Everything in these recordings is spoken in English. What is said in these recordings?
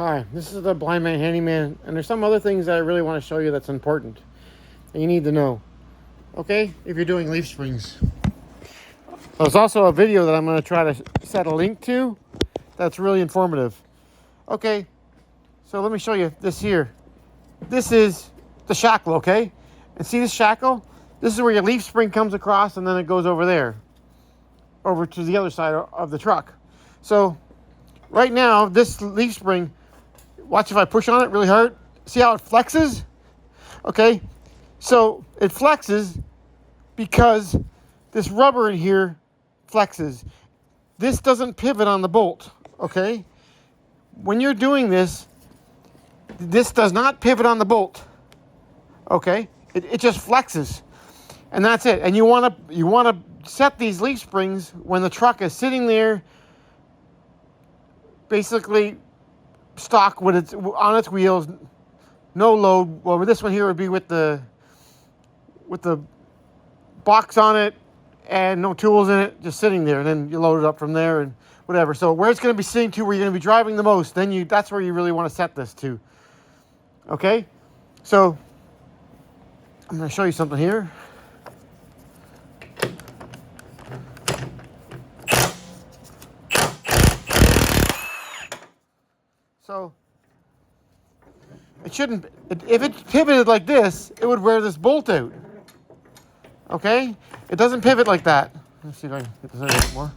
Hi, this is the Blind Man Handyman, and there's some other things that I really want to show you that's important and you need to know, okay, if you're doing leaf springs. There's also a video that I'm going to try to set a link to that's really informative. Okay, so let me show you this here. This is the shackle, okay? And see this shackle? This is where your leaf spring comes across and then it goes over there, over to the other side of the truck. So right now, this leaf spring, watch if I push on it really hard. See how it flexes? Okay, so it flexes because this rubber in here flexes. This doesn't pivot on the bolt, okay? When you're doing this, this does not pivot on the bolt, okay? It just flexes, and that's it. And you want to set these leaf springs when the truck is sitting there, basically stock with its on its wheels, no load. Well, this one here would be with the box on it and no tools in it, just sitting there. And then you load it up from there and whatever. So where it's going to be sitting to, where you're going to be driving the most, then that's where you really want to set this to. Okay, so I'm going to show you something here. So it shouldn't, if it pivoted like this, it would wear this bolt out. Okay? It doesn't pivot like that. Let's see if I can get this out a bit more.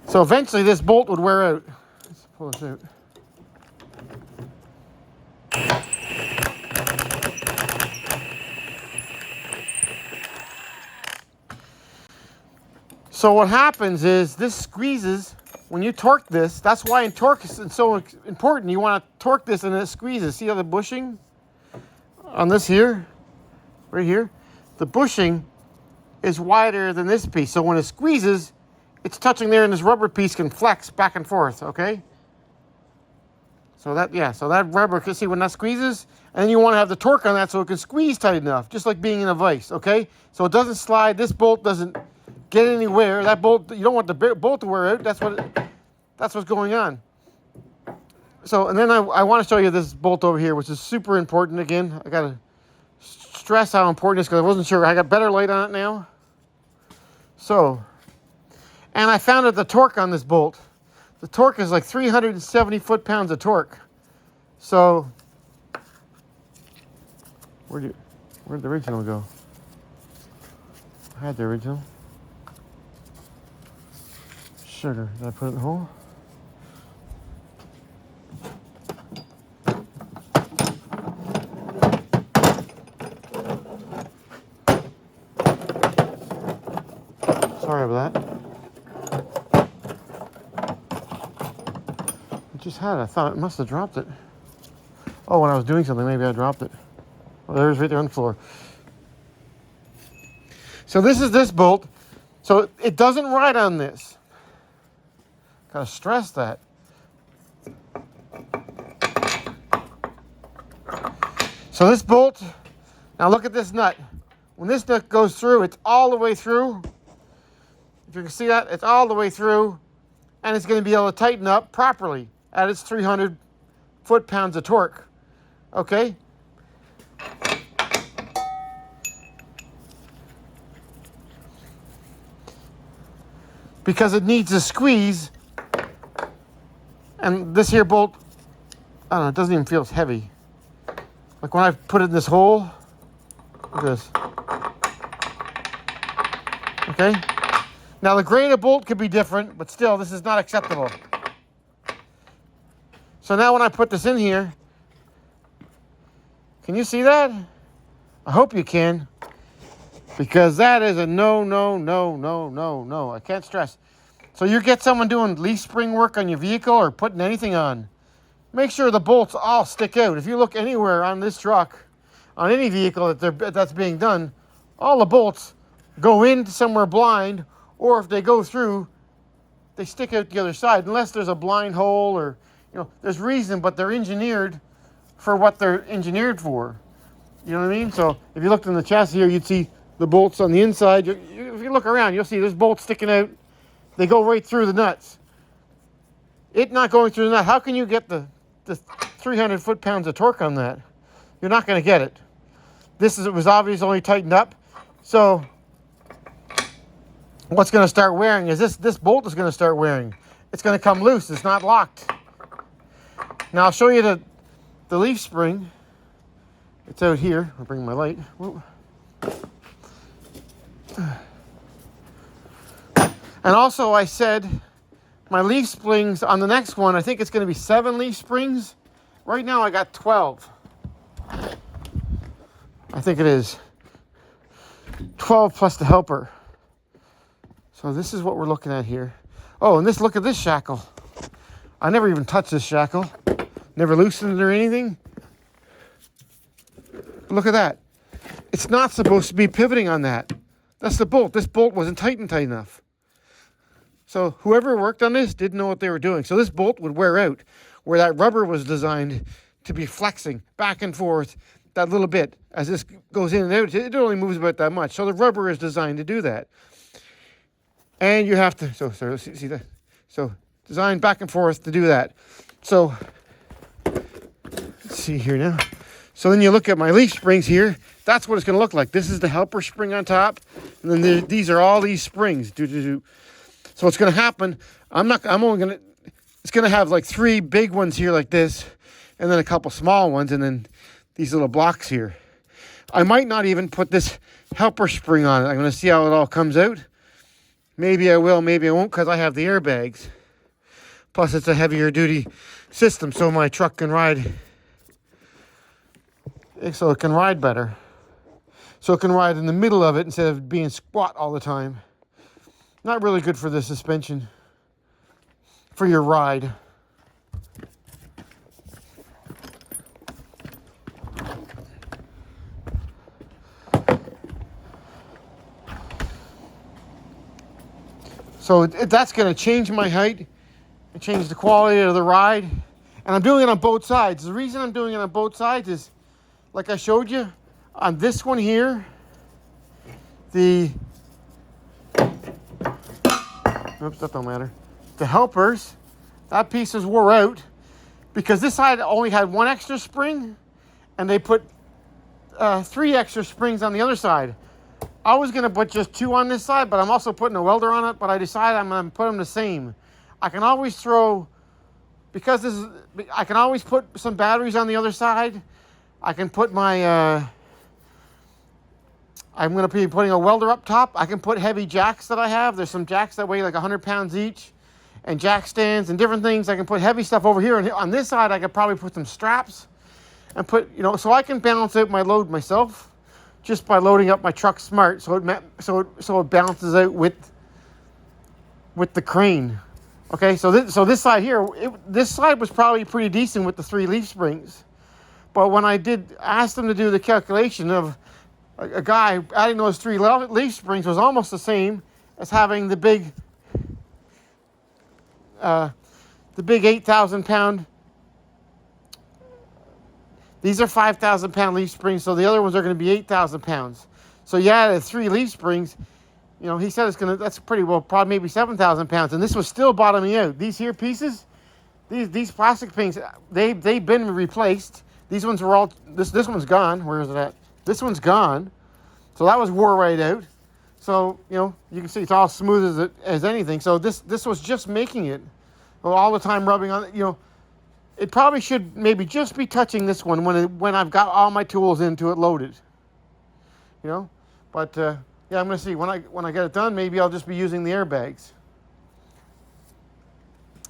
So eventually this bolt would wear out. Let's pull this out. So what happens is this squeezes when you torque this. That's why torque is so important. You want to torque this and it squeezes. See how the bushing on this here, right here, the bushing is wider than this piece. So when it squeezes, it's touching there and this rubber piece can flex back and forth, okay? So that rubber, can see when that squeezes, and then you want to have the torque on that so it can squeeze tight enough, just like being in a vise, okay? So it doesn't slide. This bolt doesn't get anywhere. That bolt, you don't want the bolt to wear out. That's what's going on. So, and then I want to show you this bolt over here, which is super important. Again, I got to stress how important it is because I wasn't sure. I got better light on it now. So, and I found out the torque on this bolt. The torque is like 370 foot-pounds of torque. So, where'd the original go? I had the original. Sugar. Did I put it in the hole? Sorry about that. I just had it. I thought it must have dropped it. Oh, when I was doing something, maybe I dropped it. Well, there's right there on the floor. So this is this bolt. So it doesn't ride on this. Gotta stress that. So this bolt, now look at this nut. When this nut goes through, it's all the way through. If you can see that, it's all the way through. And it's going to be able to tighten up properly at its 300 foot-pounds of torque. Okay? Because it needs a squeeze. And this here bolt, I don't know, it doesn't even feel as heavy. Like when I put it in this hole, look at this. Okay? Now the grade of bolt could be different, but still, this is not acceptable. So now when I put this in here, can you see that? I hope you can. Because that is a no, no, no, no, no, no. I can't stress. So you get someone doing leaf spring work on your vehicle or putting anything on, make sure the bolts all stick out. If you look anywhere on this truck, on any vehicle that's being done, all the bolts go in somewhere blind, or if they go through, they stick out the other side, unless there's a blind hole or, there's reason, but they're engineered for what they're engineered for. You know what I mean? So if you looked in the chassis here, you'd see the bolts on the inside. If you look around, you'll see there's bolts sticking out. They go right through the nuts. It not going through the nut, how can you get the 300 foot-pounds of torque on that? You're not going to get it. It was obviously only tightened up. So what's going to start wearing is this bolt is going to start wearing. It's going to come loose. It's not locked. Now I'll show you the leaf spring. It's out here. I'll bring my light. Whoa. And also I said my leaf springs on the next one, I think it's going to be 7 leaf springs. Right now I got 12. I think it is. 12 plus the helper. So this is what we're looking at here. Oh, and look at this shackle. I never even touched this shackle. Never loosened it or anything. Look at that. It's not supposed to be pivoting on that. That's the bolt. This bolt wasn't tightened tight enough. So whoever worked on this didn't know what they were doing. So this bolt would wear out where that rubber was designed to be flexing back and forth that little bit. As this goes in and out, it only moves about that much. So the rubber is designed to do that. And you have to, so see that? So designed back and forth to do that. So let's see here now. So then you look at my leaf springs here. That's what it's going to look like. This is the helper spring on top. And then these are all these springs. So what's going to happen, it's going to have like 3 big ones here like this. And then a couple small ones. And then these little blocks here. I might not even put this helper spring on it. I'm going to see how it all comes out. Maybe I will, maybe I won't, because I have the airbags. Plus it's a heavier duty system, so my truck can ride. So it can ride better. So it can ride in the middle of it instead of being squat all the time. Not really good for the suspension. For your ride. So that's going to change my height and change the quality of the ride. And I'm doing it on both sides. The reason I'm doing it on both sides is, like I showed you, on this one here, oops, that don't matter. The helpers, that piece is wore out because this side only had 1 extra spring and they put 3 extra springs on the other side. I was going to put just 2 on this side, but I'm also putting a welder on it, but I decided I'm going to put them the same. I can always I can always put some batteries on the other side. I can put I'm going to be putting a welder up top. I can put heavy jacks that I have. There's some jacks that weigh like 100 pounds each, and jack stands and different things. I can put heavy stuff over here. And on this side, I could probably put some straps and so I can balance out my load myself. Just by loading up my truck smart, so it balances out with the crane. Okay, so this side here, this side was probably pretty decent with the 3 leaf springs, but when I asked them to do the calculation of a guy adding those 3 leaf springs was almost the same as having the big 8,000 pound. These are 5,000 pound leaf springs, so the other ones are going to be 8,000 pounds. So you added 3 leaf springs, he said that's pretty well, probably maybe 7,000 pounds. And this was still bottoming out. These here pieces, these plastic things, they've been replaced. These ones were all, this one's gone. Where is it at? This one's gone. So that was wore right out. So, you can see it's all smooth as anything. So this was just making it. Well, all the time rubbing on it, it probably should maybe just be touching this one when I've got all my tools into it loaded. But yeah, I'm going to see when I get it done. Maybe I'll just be using the airbags.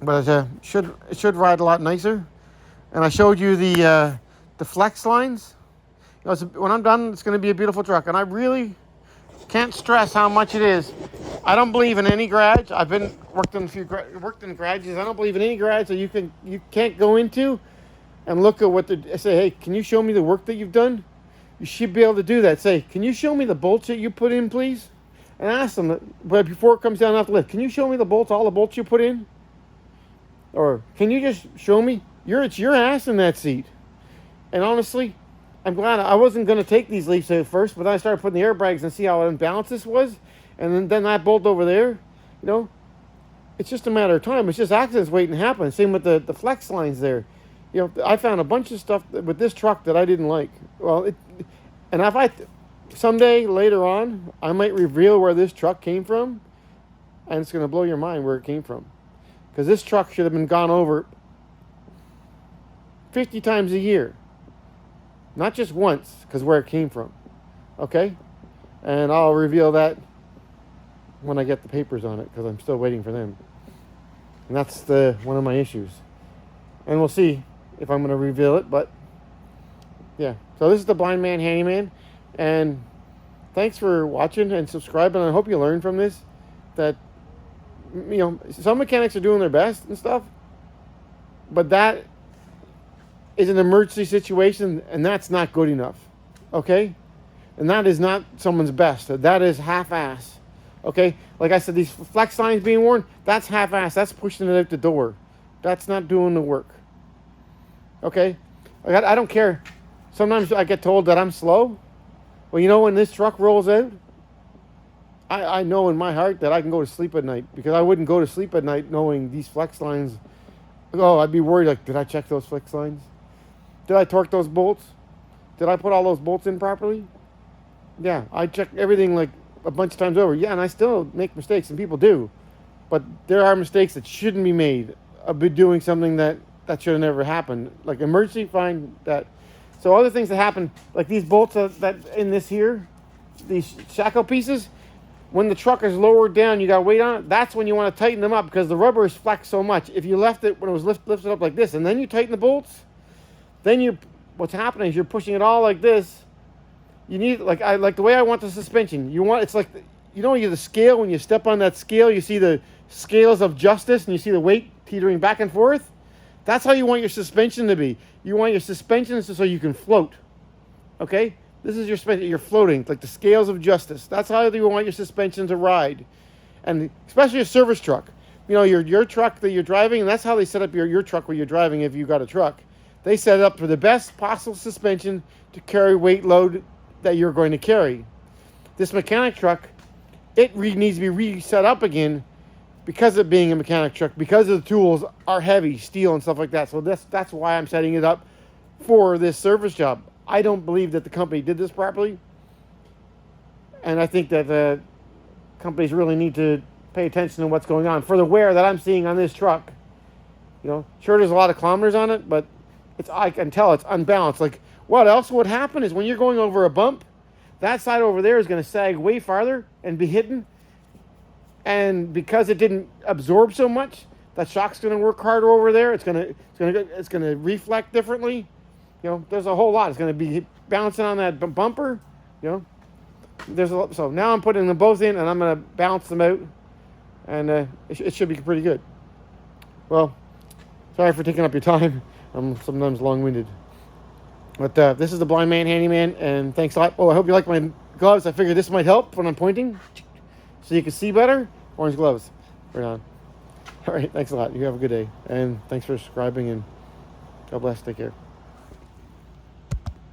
But it should ride a lot nicer. And I showed you the flex lines. When I'm done, it's going to be a beautiful truck. And I really can't stress how much it is. I don't believe in any garage. I've worked in garages. I don't believe in any garage that you can't go into and look at what they say. Hey, can you show me the work that you've done? You should be able to do that. Say, can you show me the bolts that you put in, please? And ask them, but before it comes down off the lift, can you show me all the bolts you put in? Or can you just show me? It's your ass in that seat. And honestly, I'm glad I wasn't going to take these leaves out first, but then I started putting the airbags and see how unbalanced this was. And then that bolt over there, you know, it's just a matter of time. It's just accidents waiting to happen. Same with the flex lines there. You know, I found a bunch of stuff with this truck that I didn't like. Well, and if I, someday later on, I might reveal where this truck came from, and it's going to blow your mind where it came from. Because this truck should have been gone over 50 times a year. Not just once, because where it came from. Okay? And I'll reveal that when I get the papers on it, because I'm still waiting for them. And that's one of my issues. And we'll see if I'm going to reveal it, but yeah. So this is the Blind Man Handyman, and thanks for watching and subscribing. I hope you learned from this that, you know, some mechanics are doing their best and stuff, but that is an emergency situation, and that's not good enough, okay? And that is not someone's best. That is half-ass. Okay, like I said, these flex lines being worn, that's half-assed. That's pushing it out the door. That's not doing the work. Okay, I don't care. Sometimes I get told that I'm slow. Well, you know, when this truck rolls out, I know in my heart that I can go to sleep at night, because I wouldn't go to sleep at night knowing these flex lines. Oh, I'd be worried, like, did I check those flex lines? Did I torque those bolts? Did I put all those bolts in properly? Yeah, I check everything like a bunch of times over. Yeah, and I still make mistakes, and people do. But there are mistakes that shouldn't be made. I've been doing something that should have never happened. Like emergency, fine, that. So other things that happen, like these bolts that in this here, these shackle pieces, when the truck is lowered down, you got weight on it, that's when you want to tighten them up, because the rubber is flexed so much. If you left it when it was lifted up like this, and then you tighten the bolts, then what's happening is you're pushing it all like this. You need, like the way I want the suspension. It's like, you know, the scale, when you step on that scale, you see the scales of justice, and you see the weight teetering back and forth. That's how you want your suspension to be. You want your suspension so you can float. Okay? This is your suspension. You're floating, like the scales of justice. That's how you want your suspension to ride. And especially a service truck. You know, your truck that you're driving, and that's how they set up your truck where you're driving if you got a truck. They set it up for the best possible suspension to carry weight load that you're going to carry. This mechanic truck, it needs to be reset up again because of being a mechanic truck, because of the tools are heavy, steel and stuff like that. So that's why I'm setting it up for this service job. I don't believe that the company did this properly, and I think that the companies really need to pay attention to what's going on. For the wear that I'm seeing on this truck, you know, sure, there's a lot of kilometers on it, but I can tell it's unbalanced. Like, what else would happen is when you're going over a bump, that side over there is going to sag way farther and be hidden. And because it didn't absorb so much, that shock's going to work harder over there. It's going to reflect differently. You know, there's a whole lot. It's going to be bouncing on that bumper. You know, so now I'm putting them both in, and I'm going to balance them out, and it should be pretty good. Well, sorry for taking up your time. I'm sometimes long-winded. But this is the Blind Man Handyman, and thanks a lot. Oh, I hope you like my gloves. I figured this might help when I'm pointing, so you can see better. Orange gloves. Right on. All right, thanks a lot. You have a good day, and thanks for subscribing, and God bless. Take care.